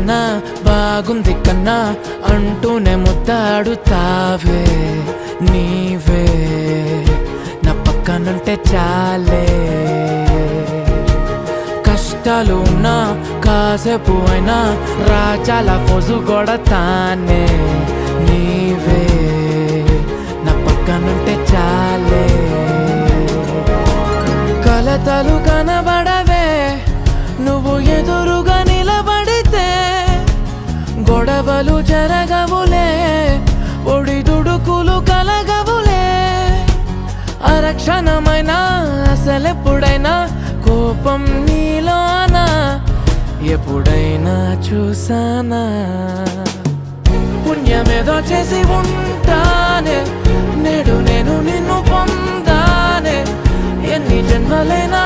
కన్నా బాగుంది కన్నా అంటూనే ముద్దాడుతావే నీవే నా పక్కనుంటే చాలే కష్టాలు ఉన్నా కాసేపు అయినా రాజాల ఫోజు కొడతానే నీవే నా పక్కనుంటే చాలే కలతలు కనబడవే నువ్వు ఎదురుగా నిలబడితే గొడవలు జరగవులే ఒడిదుడుకులు కలగవులే అరక్షణమైనా అసలెప్పుడైనా కోపం నీలోనా ఎప్పుడైనా చూసానా పుణ్యమేదో చేసి ఉంటానే నేడు నేను నిన్ను పొందానే ఎన్ని జన్మలైనా